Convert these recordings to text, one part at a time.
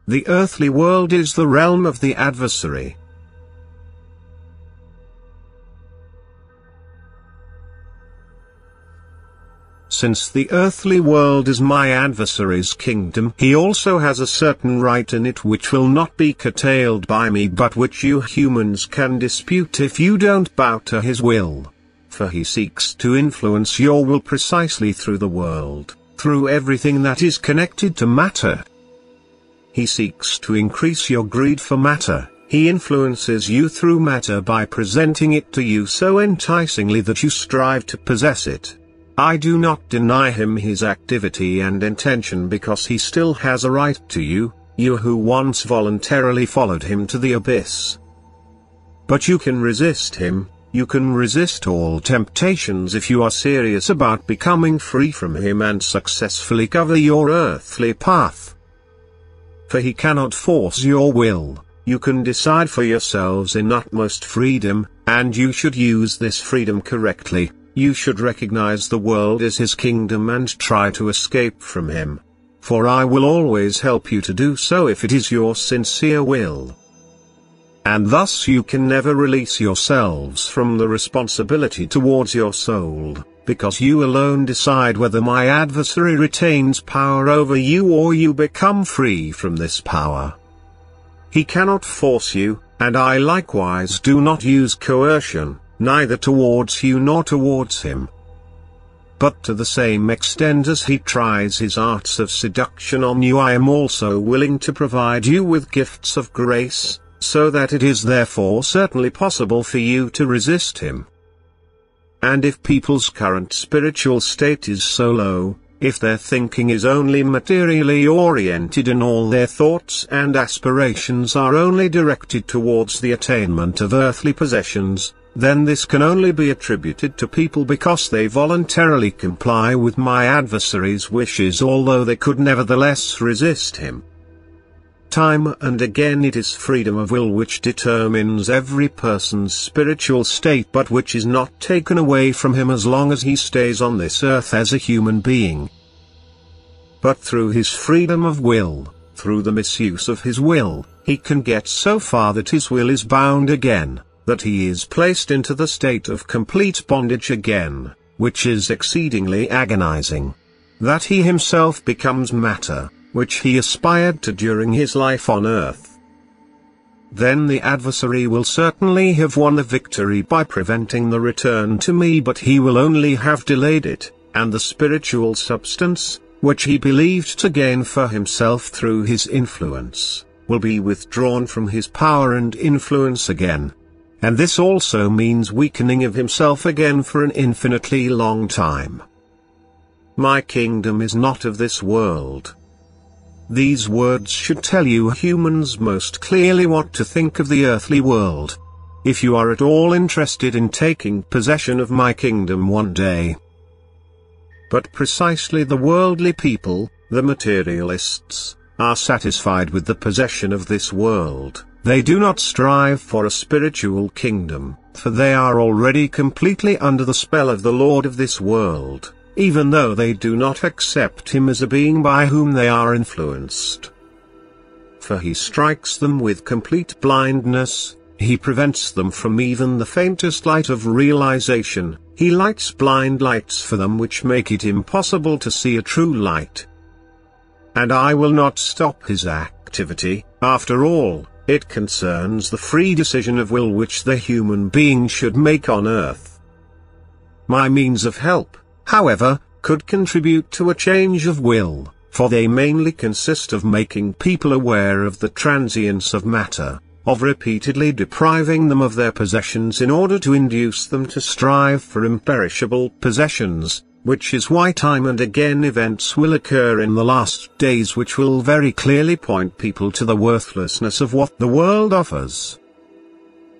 The earthly world is the realm of the adversary. Since the earthly world is my adversary's kingdom, he also has a certain right in it which will not be curtailed by me, but which you humans can dispute if you don't bow to his will. For he seeks to influence your will precisely through the world, through everything that is connected to matter. He seeks to increase your greed for matter. He influences you through matter by presenting it to you so enticingly that you strive to possess it. I do not deny him his activity and intention because he still has a right to you, you who once voluntarily followed him to the abyss. But you can resist him, you can resist all temptations if you are serious about becoming free from him and successfully cover your earthly path. For he cannot force your will, you can decide for yourselves in utmost freedom, and you should use this freedom correctly. You should recognize the world as his kingdom and try to escape from him. For I will always help you to do so if it is your sincere will. And thus you can never release yourselves from the responsibility towards your soul, because you alone decide whether my adversary retains power over you or you become free from this power. He cannot force you, and I likewise do not use coercion, neither towards you nor towards him. But to the same extent as he tries his arts of seduction on you, I am also willing to provide you with gifts of grace, so that it is therefore certainly possible for you to resist him. And if people's current spiritual state is so low, if their thinking is only materially oriented and all their thoughts and aspirations are only directed towards the attainment of earthly possessions, then this can only be attributed to people because they voluntarily comply with my adversary's wishes, although they could nevertheless resist him. Time and again it is freedom of will which determines every person's spiritual state, but which is not taken away from him as long as he stays on this earth as a human being. But through his freedom of will, through the misuse of his will, he can get so far that his will is bound again, that he is placed into the state of complete bondage again, which is exceedingly agonizing. That he himself becomes matter, which he aspired to during his life on earth. Then the adversary will certainly have won the victory by preventing the return to me, but he will only have delayed it, and the spiritual substance, which he believed to gain for himself through his influence, will be withdrawn from his power and influence again. And this also means weakening of himself again for an infinitely long time. My kingdom is not of this world. These words should tell you humans most clearly what to think of the earthly world. If you are at all interested in taking possession of my kingdom one day. But precisely the worldly people, the materialists, are satisfied with the possession of this world. They do not strive for a spiritual kingdom, for they are already completely under the spell of the Lord of this world, even though they do not accept him as a being by whom they are influenced. For he strikes them with complete blindness, he prevents them from even the faintest light of realization, he lights blind lights for them which make it impossible to see a true light. And I will not stop his activity. After all, it concerns the free decision of will which the human being should make on earth. My means of help, however, could contribute to a change of will, for they mainly consist of making people aware of the transience of matter, of repeatedly depriving them of their possessions in order to induce them to strive for imperishable possessions, which is why time and again events will occur in the last days which will very clearly point people to the worthlessness of what the world offers.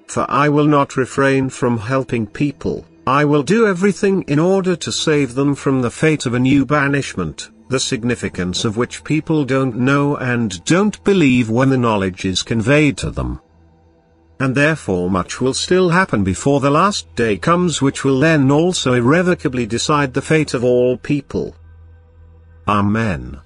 For I will not refrain from helping people, I will do everything in order to save them from the fate of a new banishment, the significance of which people don't know and don't believe when the knowledge is conveyed to them. And therefore much will still happen before the last day comes, which will then also irrevocably decide the fate of all people. Amen.